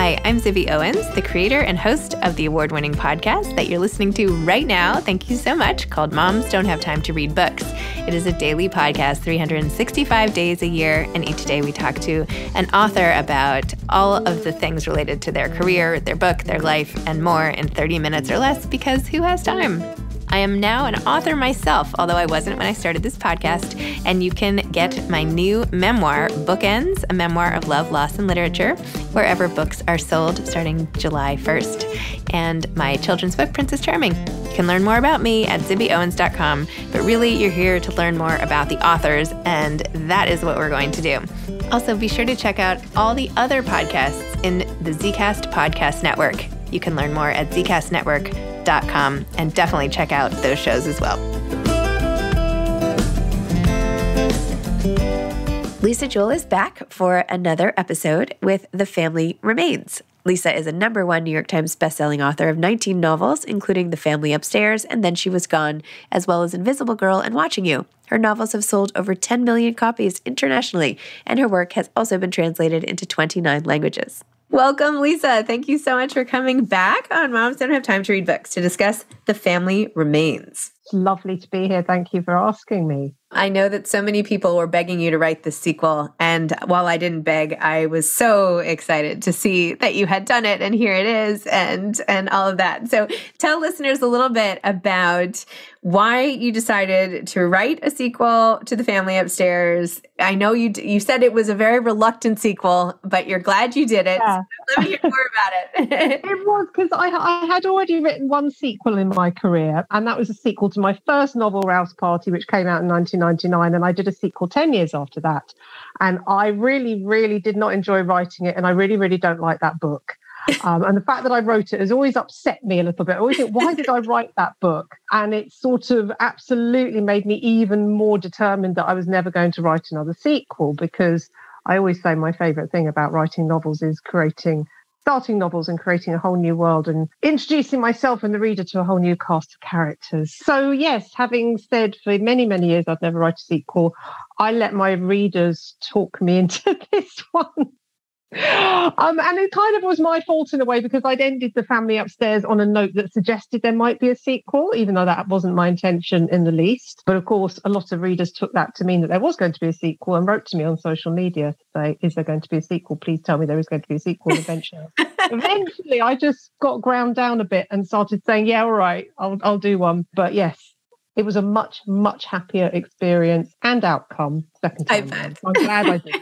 Hi, I'm Zibby Owens, the creator and host of the award-winning podcast that you're listening to right now. Thank you so much, called Moms Don't Have Time to Read Books. It is a daily podcast, 365 days a year, and each day we talk to an author about all of the things related to their career, their book, their life, and more in 30 minutes or less, because who has time? I am now an author myself, although I wasn't when I started this podcast, and you can get my new memoir, Bookends, a memoir of love, loss, and literature, wherever books are sold starting July 1st, and my children's book, Princess Charming. You can learn more about me at zibbyowens.com, but really you're here to learn more about the authors, and that is what we're going to do. Also, be sure to check out all the other podcasts in the Zcast Podcast Network. You can learn more at zcastnetwork.com and definitely check out those shows as well. Lisa Jewell is back for another episode with The Family Remains. Lisa is a #1 New York Times bestselling author of 19 novels, including The Family Upstairs and Then She Was Gone, as well as Invisible Girl and Watching You. Her novels have sold over 10 million copies internationally, and her work has also been translated into 29 languages. Welcome, Lisa. Thank you so much for coming back on Moms Don't Have Time to Read Books to discuss The Family Remains. It's lovely to be here. Thank you for asking me. I know that so many people were begging you to write this sequel, and while I didn't beg, I was so excited to see that you had done it, and here it is, and all of that. So tell listeners a little bit about why you decided to write a sequel to The Family Upstairs. I know you said it was a very reluctant sequel, but you're glad you did it. Yeah. So let me hear more about it. It was because I had already written one sequel in my career, and that was a sequel to my first novel, Rouse Party, which came out in 1999, and I did a sequel 10 years after that. And I really, really did not enjoy writing it, and I really, really don't like that book. And the fact that I wrote it has always upset me a little bit. I always think, why did I write that book? And it sort of absolutely made me even more determined that I was never going to write another sequel, because I always say my favourite thing about writing novels is starting novels and creating a whole new world and introducing myself and the reader to a whole new cast of characters. So yes, having said for many, many years I'd never write a sequel, I let my readers talk me into this one. And it kind of was my fault in a way, because I'd ended The Family Upstairs on a note that suggested there might be a sequel, even though that wasn't my intention in the least. But of course, a lot of readers took that to mean that there was going to be a sequel and wrote to me on social media to say, is there going to be a sequel? Please tell me there is going to be a sequel eventually. Eventually, I just got ground down a bit and started saying, yeah, all right, I'll do one. But yes, it was a much, much happier experience and outcome second time. I'm glad I did.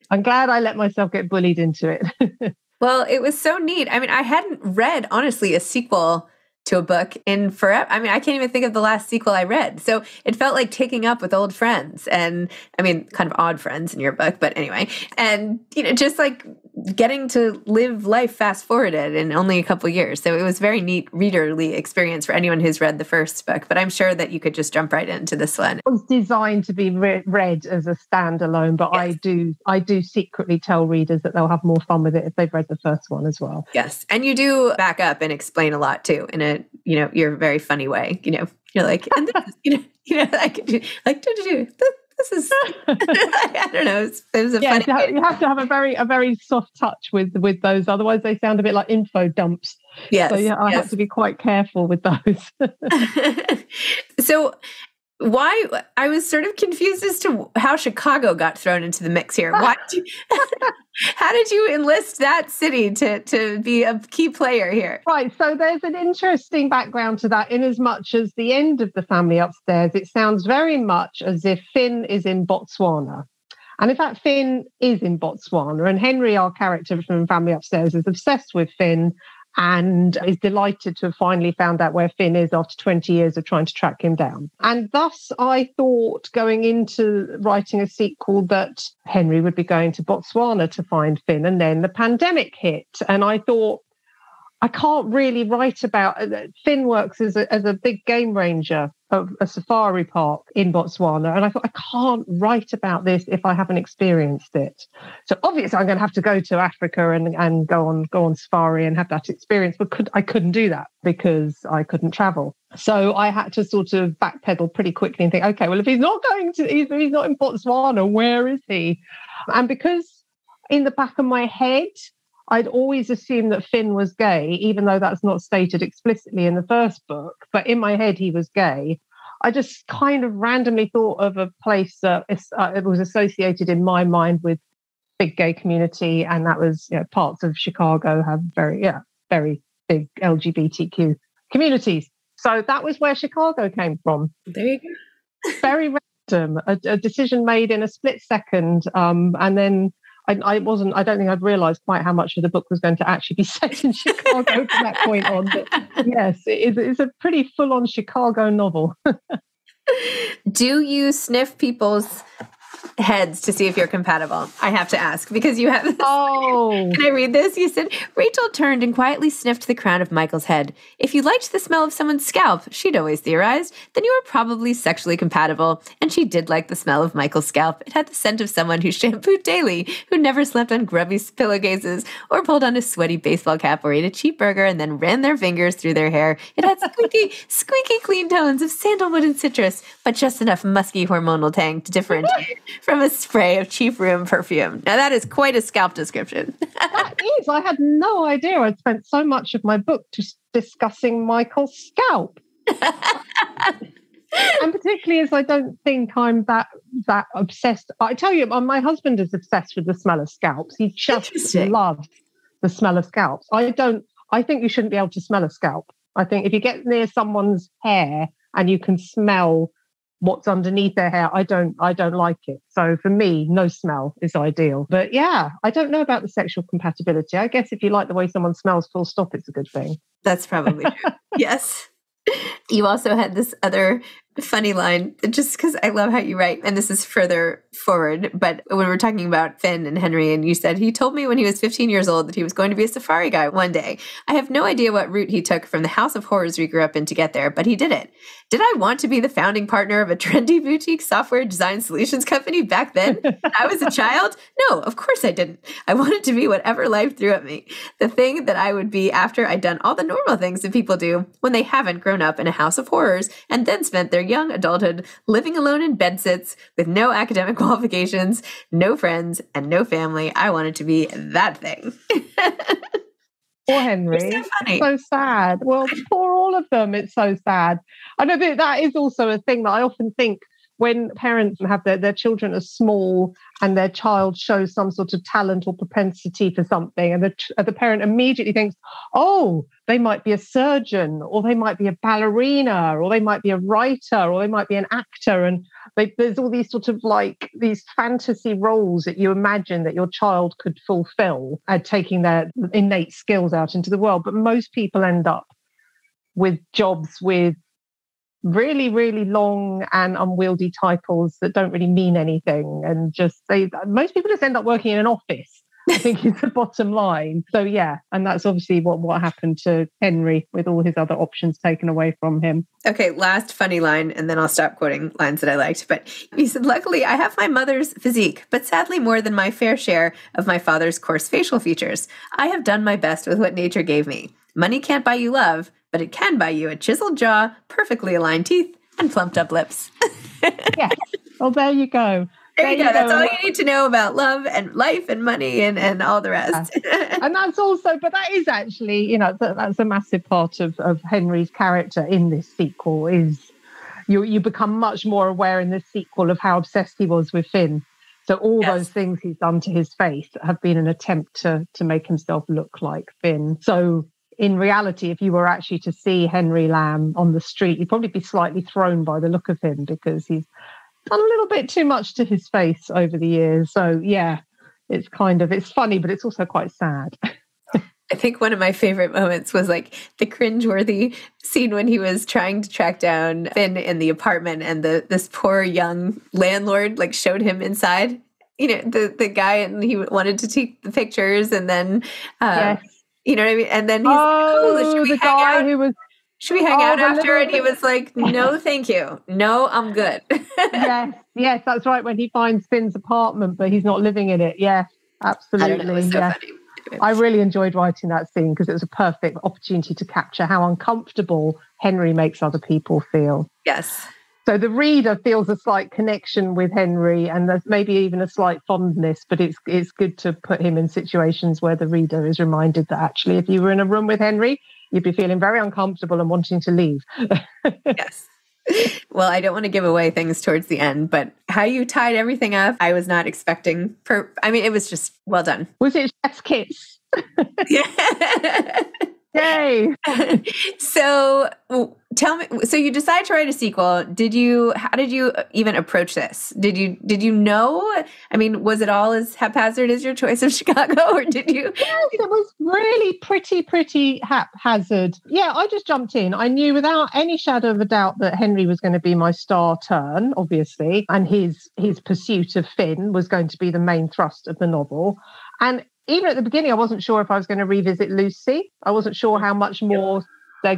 I'm glad I let myself get bullied into it. Well, it was so neat. I mean, I hadn't read, honestly, a sequel to a book in forever. I mean, I can't even think of the last sequel I read. So it felt like taking up with old friends, and I mean, kind of odd friends in your book, but anyway. And, just like getting to live life fast forwarded in only a couple of years. So it was a very neat readerly experience for anyone who's read the first book, but I'm sure that you could just jump right into this one. It was designed to be read as a standalone, but yes. I do secretly tell readers that they'll have more fun with it if they've read the first one as well. Yes. And you do back up and explain a lot too in a, your very funny way, you're like, and this is, this is, I don't know. It was a funny. You have to have a very soft touch with those. Otherwise, they sound a bit like info dumps. Yes. So I have to be quite careful with those. So why, I was sort of confused as to how Chicago got thrown into the mix here. How did you enlist that city to be a key player here? Right, so there's an interesting background to that, in as much as the end of The Family Upstairs, it sounds very much as if Finn is in Botswana. And in fact, Finn is in Botswana, and Henry, our character from Family Upstairs, is obsessed with Finn and is delighted to have finally found out where Finn is after 20 years of trying to track him down. And thus, I thought going into writing a sequel that Henry would be going to Botswana to find Finn, and then the pandemic hit. And I thought, I can't really write about Finn works as a big game ranger of a safari park in Botswana, and I thought, I can't write about this if I haven't experienced it. So obviously I'm going to have to go to Africa and go on safari and have that experience, but I couldn't do that because I couldn't travel. So I had to sort of backpedal pretty quickly and think, okay, well, if he's not in Botswana, where is he? And because in the back of my head I'd always assumed that Finn was gay, even though that's not stated explicitly in the first book. But in my head, he was gay. I just kind of randomly thought of a place that it was associated in my mind with big gay community, and that was, parts of Chicago have very big LGBTQ communities. So that was where Chicago came from. There you go. Very random, a decision made in a split second, and then I don't think I'd realised quite how much of the book was going to actually be set in Chicago from that point on. But yes, it's a pretty full-on Chicago novel. Do you sniff people's heads to see if you're compatible? I have to ask, because you have this. Oh. Can I read this? You said, Rachel turned and quietly sniffed the crown of Michael's head. If you liked the smell of someone's scalp, she'd always theorized, then you were probably sexually compatible. And she did like the smell of Michael's scalp. It had the scent of someone who shampooed daily, who never slept on grubby pillowcases, or pulled on a sweaty baseball cap, or ate a cheap burger and then ran their fingers through their hair. It had squeaky clean tones of sandalwood and citrus, but just enough musky hormonal tang to differentiate from a spray of cheap room perfume. Now that is quite a scalp description. That is. I had no idea. I'd spent so much of my book just discussing Michael's scalp. And particularly as I don't think I'm that obsessed. I tell you, my husband is obsessed with the smell of scalps. He just loves the smell of scalps. I think you shouldn't be able to smell a scalp. I think if you get near someone's hair and you can smell what's underneath their hair, I don't like it. So for me, no smell is ideal. But yeah, I don't know about the sexual compatibility. I guess if you like the way someone smells, full stop, it's a good thing. That's probably true. Yes. You also had this other funny line, just because I love how you write, and this is further forward, but when we're talking about Finn and Henry, and you said, he told me when he was 15 years old that he was going to be a safari guy one day. I have no idea what route he took from the house of horrors we grew up in to get there, but he did it. Did I want to be the founding partner of a trendy boutique software design solutions company back then? I was a child? No, of course I didn't. I wanted to be whatever life threw at me. The thing that I would be after I'd done all the normal things that people do when they haven't grown up in a house of horrors and then spent their young adulthood living alone in bedsits with no academic qualifications, no friends, and no family. I wanted to be that thing. Poor Henry. You're so funny. So sad. Well, for all of them, it's so sad. I know that is also a thing that I often think when parents have their children are small and their child shows some sort of talent or propensity for something, and the parent immediately thinks, oh, they might be a surgeon, or they might be a ballerina, or they might be a writer, or they might be an actor. And there's all these sort of these fantasy roles that you imagine that your child could fulfill at taking their innate skills out into the world. But most people end up with jobs with really, really long and unwieldy titles that don't really mean anything. And most people just end up working in an office, I think is the bottom line. So yeah, and that's obviously what happened to Henry with all his other options taken away from him. Okay, last funny line, and then I'll stop quoting lines that I liked. But he said, luckily, I have my mother's physique, but sadly more than my fair share of my father's coarse facial features. I have done my best with what nature gave me. Money can't buy you love, but it can buy you a chiseled jaw, perfectly aligned teeth, and plumped up lips. Yes. Well, there you go. There you go. That's all you need to know about love and life and money and all the rest. And that's also, but that is actually, that's a massive part of Henry's character in this sequel is you become much more aware in this sequel of how obsessed he was with Finn. So all those things he's done to his face have been an attempt to make himself look like Finn. So in reality, if you were actually to see Henry Lamb on the street, you'd probably be slightly thrown by the look of him because he's done a little bit too much to his face over the years. So yeah, it's funny, but it's also quite sad. I think one of my favorite moments was the cringeworthy scene when he was trying to track down Finn in the apartment, and this poor young landlord showed him inside. The guy, and he wanted to take the pictures, and then yes. You know what I mean? And then he's should we hang out? Should we hang out after? And he was like, no, thank you. No, I'm good. Yes, that's right. When he finds Finn's apartment, but he's not living in it. Yes, absolutely. I don't know, it was so funny. I really enjoyed writing that scene because it was a perfect opportunity to capture how uncomfortable Henry makes other people feel. Yes. So the reader feels a slight connection with Henry, and there's maybe even a slight fondness, but it's good to put him in situations where the reader is reminded that actually if you were in a room with Henry, you'd be feeling very uncomfortable and wanting to leave. Yes. Well, I don't want to give away things towards the end, but how you tied everything up, I was not expecting. It was just well done. Was it chef's kiss? Yeah. Yay. So tell me, so you decide to write a sequel. How did you even approach this? Did you know? I mean, was it all as haphazard as your choice of Chicago, or did you? Yes, it was really pretty haphazard. Yeah, I just jumped in. I knew without any shadow of a doubt that Henry was going to be my star turn, obviously, and his pursuit of Finn was going to be the main thrust of the novel. And even at the beginning, I wasn't sure if I was going to revisit Lucy. I wasn't sure how much more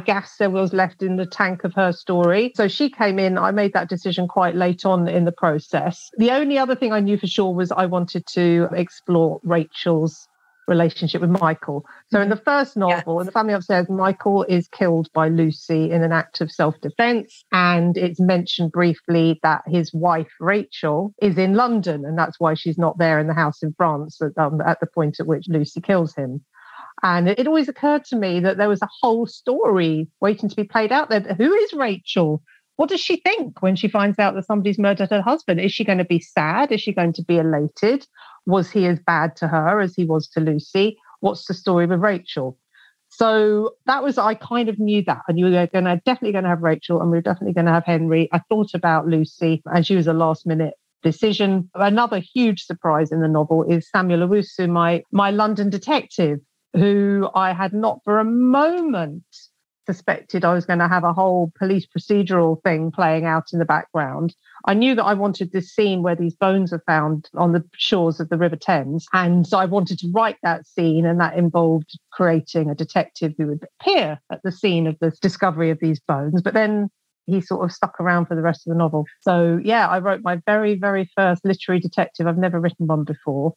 gas there was left in the tank of her story. So she came in. I made that decision quite late on in the process. The only other thing I knew for sure was I wanted to explore Rachel's relationship with Michael. So in the first novel, in The Family Upstairs, Michael is killed by Lucy in an act of self-defense. And it's mentioned briefly that his wife, Rachel, is in London. And that's why she's not there in the house in France at the point at which Lucy kills him. And it always occurred to me that there was a whole story waiting to be played out there. Who is Rachel? What does she think when she finds out that somebody's murdered her husband? Is she going to be sad? Is she going to be elated? Was he as bad to her as he was to Lucy? What's the story with Rachel? So I kind of knew that. I knew we were definitely going to have Rachel, and we were definitely going to have Henry. I thought about Lucy, and she was a last minute decision. Another huge surprise in the novel is Samuel Owusu, my London detective, who I had not for a moment suspected I was going to have a whole police procedural thing playing out in the background. I knew that I wanted this scene where these bones are found on the shores of the River Thames. And so I wanted to write that scene, and that involved creating a detective who would appear at the scene of the discovery of these bones. But then he sort of stuck around for the rest of the novel. So yeah, I wrote my very, very first literary detective. I've never written one before.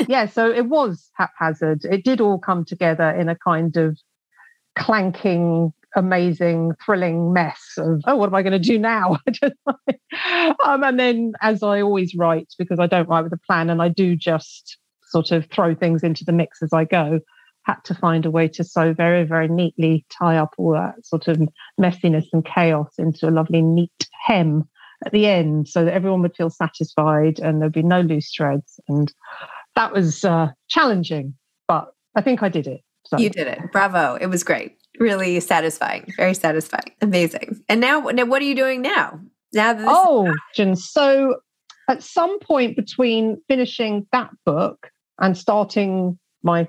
Yeah, so it was haphazard. It did all come together in a kind of clanking, amazing, thrilling mess of, what am I going to do now? And then, as I always write, because I don't write with a plan and I do just sort of throw things into the mix as I go, had to find a way to so very, very neatly tie up all that sort of messiness and chaos into a lovely, neat hem at the end so that everyone would feel satisfied and there'd be no loose threads. And that was challenging, but I think I did it. So. You did it. Bravo. It was great. Really satisfying. Very satisfying. Amazing. And now what are you doing now? Jen, so at some point between finishing that book and starting my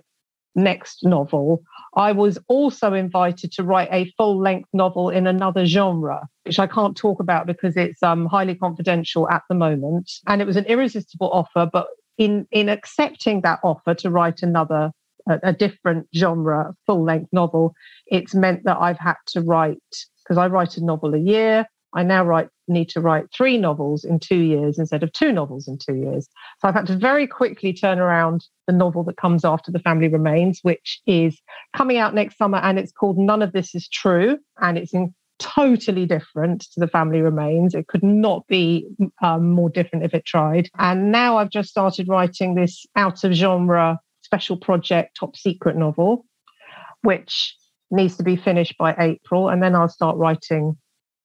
next novel, I was also invited to write a full-length novel in another genre, which I can't talk about because it's highly confidential at the moment. And it was an irresistible offer, but in accepting that offer to write a different genre full-length novel, it's meant that I've had to write, because I write a novel a year, I now need to write 3 novels in 2 years instead of 2 novels in 2 years. So I've had to very quickly turn around the novel that comes after The Family Remains, which is coming out next summer, and it's called None of This Is True, and it's totally different to The Family Remains. It could not be more different if it tried. And now I've just started writing this out-of-genre special project top secret novel, which needs to be finished by April, and then I'll start writing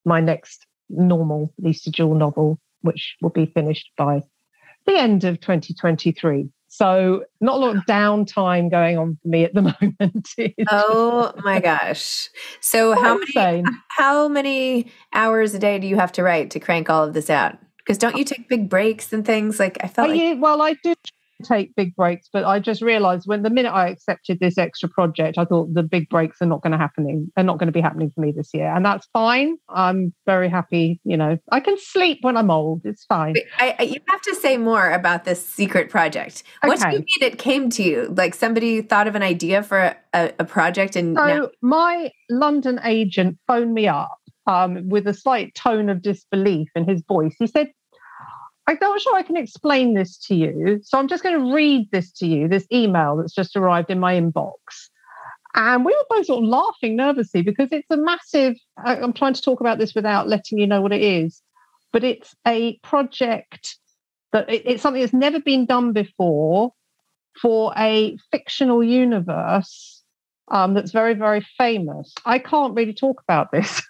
my next normal Lisa Jewell novel, which will be finished by the end of 2023. So not a lot of downtime going on for me at the moment. Oh my gosh. So how many hours a day do you have to write to crank all of this out? Because don't you take big breaks and things? Like I felt well, I do take big breaks, but I just realized the minute I accepted this extra project, I thought the big breaks are not going to be happening for me this year, and that's fine. I'm very happy. I can sleep when I'm old. It's fine. You have to say more about this secret project. Okay. What do you mean it came to you? Like somebody thought of an idea for a project, and my London agent phoned me up with a slight tone of disbelief in his voice. He said, I'm not sure I can explain this to you, so I'm just going to read this to you, this email that's just arrived in my inbox. And we were both sort of laughing nervously because it's a massive, I'm trying to talk about this without letting you know what it is. but it's a project that it's something that's never been done before for a fictional universe that's very, very famous. I can't really talk about this.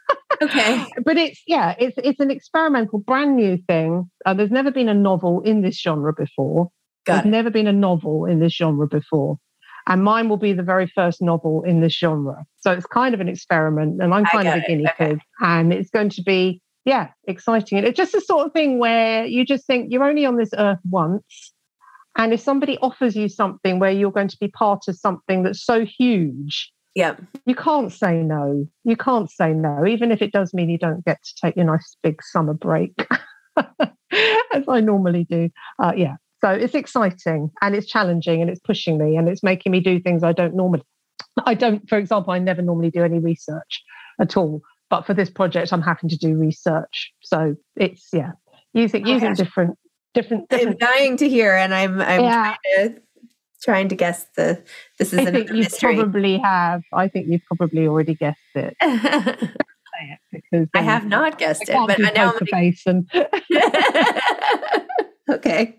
Okay. But it's an experimental, brand new thing. There's never been a novel in this genre before. There's never been a novel in this genre before. And mine will be the very first novel in this genre. So it's kind of an experiment, and I'm kind of a guinea pig. And it's going to be, exciting. And it's just the sort of thing where you just think you're only on this earth once. And if somebody offers you something where you're going to be part of something that's so huge, you can't say no. You can't say no, even if it does mean you don't get to take your nice big summer break, as I normally do. So it's exciting and it's challenging and it's pushing me and it's making me do things I don't, for example, I never normally do any research at all. But for this project, I'm having to do research. So it's, using different. I'm dying to hear, and I'm trying to guess this is another mystery. I think you've probably already guessed it. Because I have not guessed it, but I know Okay.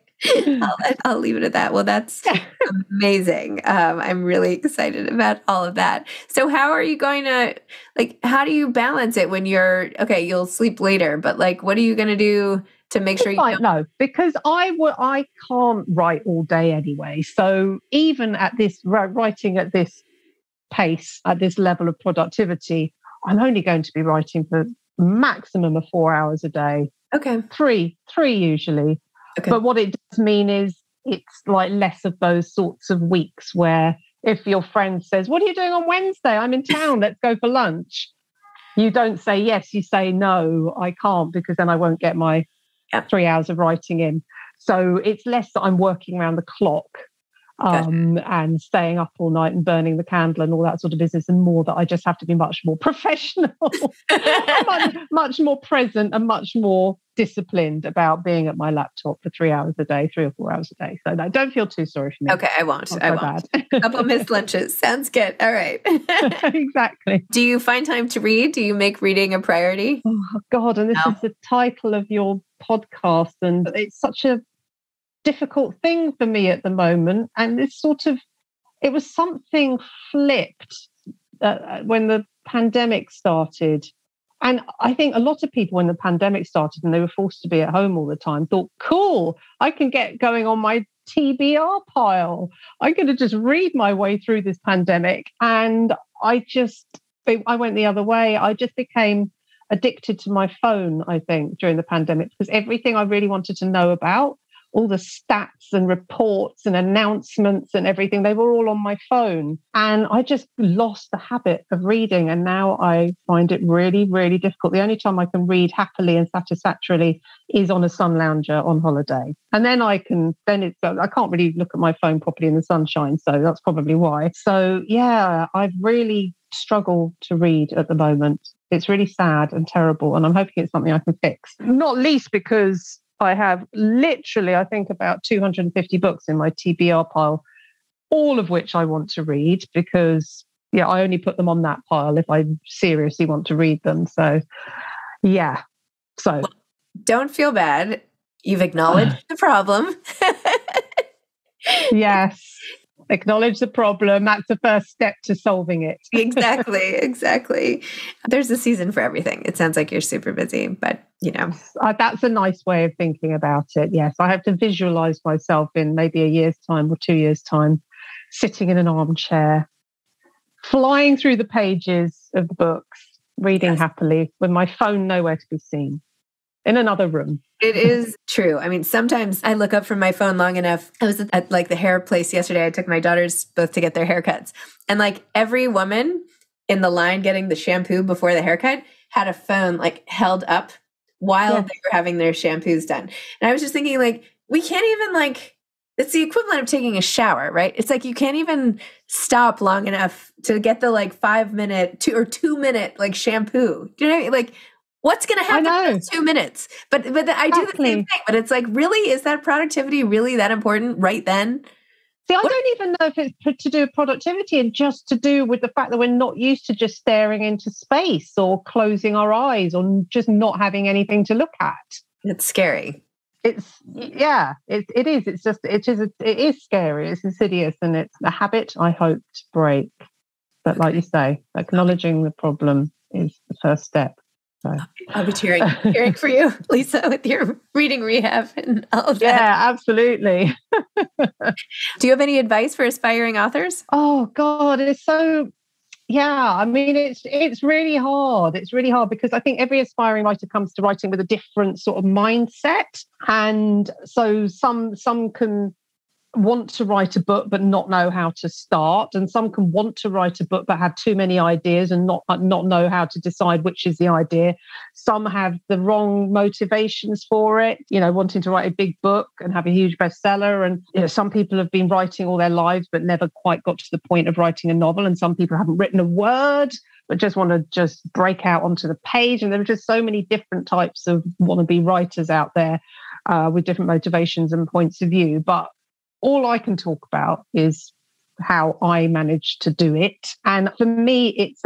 I'll leave it at that. Well, that's amazing. I'm really excited about all of that. So how are you going to, how do you balance it when you'll sleep later, but what are you going to do to make sure you don't? No, because I can't write all day anyway. So even at this writing at this pace, at this level of productivity, I'm only going to be writing for maximum of 4 hours a day. Okay. Three usually. Okay. But what it does mean is it's less of those sorts of weeks where if your friend says, "What are you doing on Wednesday? I'm in town. Let's go for lunch." You don't say yes, you say no, I can't, because then I won't get my 3 hours of writing in. So it's less that I'm working around the clock and staying up all night and burning the candle and all that sort of business, and more that I just have to be much more professional, much more present and much more disciplined about being at my laptop for 3 hours a day, 3 or 4 hours a day. So no, don't feel too sorry for me. Okay, I won't. A couple missed lunches. Sounds good. All right. Exactly. Do you find time to read? Do you make reading a priority? Oh, God. And this is the title of your podcast. And it's such a difficult thing for me at the moment. And it was something flipped when the pandemic started. And I think a lot of people, when the pandemic started and they were forced to be at home all the time, thought, cool, I can get going on my TBR pile. I'm going to just read my way through this pandemic. And I went the other way. I just became addicted to my phone, I think, during the pandemic, because everything I really wanted to know about, all the stats and reports and announcements and everything, they were all on my phone. And I just lost the habit of reading. And now I find it really, really difficult. The only time I can read happily and satisfactorily is on a sun lounger on holiday. And then I can't really look at my phone properly in the sunshine. So that's probably why. So yeah, I've really struggled to read at the moment. It's really sad and terrible. And I'm hoping it's something I can fix. Not least because I have literally, I think, about 250 books in my TBR pile, all of which I want to read because, I only put them on that pile if I seriously want to read them. So, yeah. So, well, don't feel bad. You've acknowledged the problem. Yes. Acknowledge the problem. That's the first step to solving it. Exactly. There's a season for everything. It sounds like you're super busy, but that's a nice way of thinking about it. Yes, I have to visualize myself in maybe a year's time or 2 years' time, sitting in an armchair, flying through the pages of the books, reading happily with my phone nowhere to be seen. In another room. It is true. I mean, sometimes I look up from my phone long enough. I was at the hair place yesterday. I took my daughters both to get their haircuts. And every woman in the line getting the shampoo before the haircut had a phone held up while they were having their shampoos done. And I was just thinking we can't even it's the equivalent of taking a shower, right? It's you can't even stop long enough to get the 5 minute 2 minute shampoo. Do you know what I mean? What's going to happen in 2 minutes? But I do the same thing. But it's really, is that productivity really that important right then? See, I don't even know if it's to do with productivity and just to do with the fact that we're not used to just staring into space or closing our eyes or just not having anything to look at. It's scary. It is. It is scary. It's insidious, and it's a habit I hope to break. But like you say, acknowledging the problem is the first step. So. I'll be cheering for you, Lisa, with your reading rehab and all of that. Yeah, absolutely. Do you have any advice for aspiring authors? Oh God, it's so. Yeah, I mean, it's really hard. It's really hard because I think every aspiring writer comes to writing with a different sort of mindset, and so some can want to write a book but not know how to start, and some can want to write a book but have too many ideas and not know how to decide which is the idea. Some have the wrong motivations for it, wanting to write a big book and have a huge bestseller, and some people have been writing all their lives but never quite got to the point of writing a novel, and some people haven't written a word but just want to just break out onto the page. And there are just so many different types of wannabe writers out there with different motivations and points of view. But all I can talk about is how I managed to do it. And for me, it's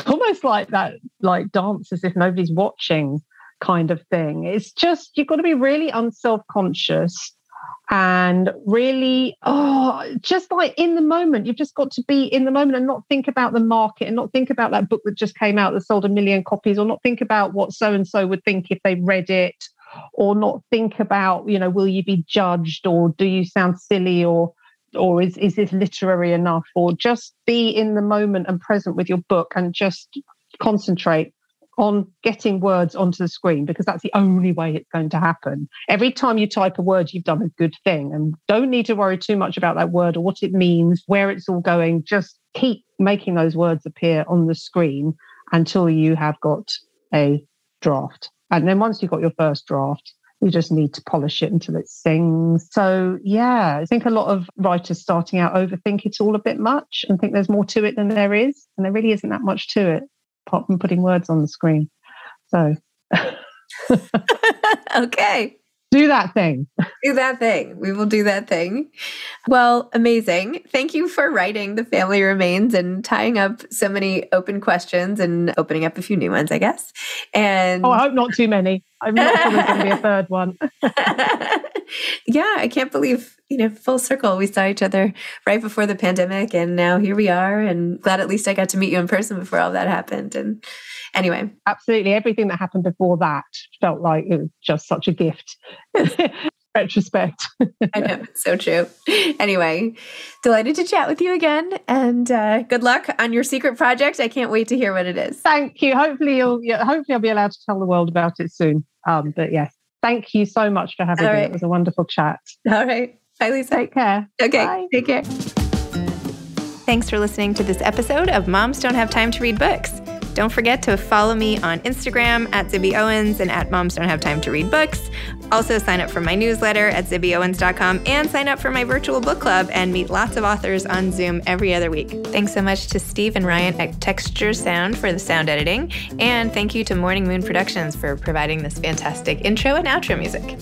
almost like that, like dance as if nobody's watching kind of thing. It's just, you've got to be really unself-conscious and really, just like in the moment. You've just got to be in the moment and not think about the market and not think about that book that just came out that sold 1 million copies, or not think about what so-and-so would think if they read it, or not think about, will you be judged, or do you sound silly, or is this literary enough, or just be in the moment and present with your book and just concentrate on getting words onto the screen, because that's the only way it's going to happen. Every time you type a word, you've done a good thing, and don't need to worry too much about that word or what it means, where it's all going. Just keep making those words appear on the screen until you have got a draft. And then once you've got your first draft, you just need to polish it until it sings. So, yeah, I think a lot of writers starting out overthink it all a bit much and think there's more to it than there is. And there really isn't that much to it, apart from putting words on the screen. So, okay. Do that thing. Do that thing. We will do that thing. Well, amazing. Thank you for writing The Family Remains and tying up so many open questions and opening up a few new ones, I guess. And I hope not too many. I'm not sure there's going to be a third one. Yeah, I can't believe, full circle. We saw each other right before the pandemic, and now here we are. And glad at least I got to meet you in person before all that happened. And anyway. Absolutely. Everything that happened before that felt like it was just such a gift. Retrospect. I know, it's so true. Anyway, delighted to chat with you again, and good luck on your secret project. I can't wait to hear what it is. Thank you. Hopefully I'll be allowed to tell the world about it soon. But yes, thank you so much for having me. It was a wonderful chat. All right. Bye, Lisa. Take care. Okay. Bye. Take care. Thanks for listening to this episode of Moms Don't Have Time to Read Books. Don't forget to follow me on Instagram at Zibby Owens and at Moms Don't Have Time to Read Books. Also sign up for my newsletter at zibbyowens.com and sign up for my virtual book club and meet lots of authors on Zoom every other week. Thanks so much to Steve and Ryan at Texture Sound for the sound editing. And thank you to Morning Moon Productions for providing this fantastic intro and outro music.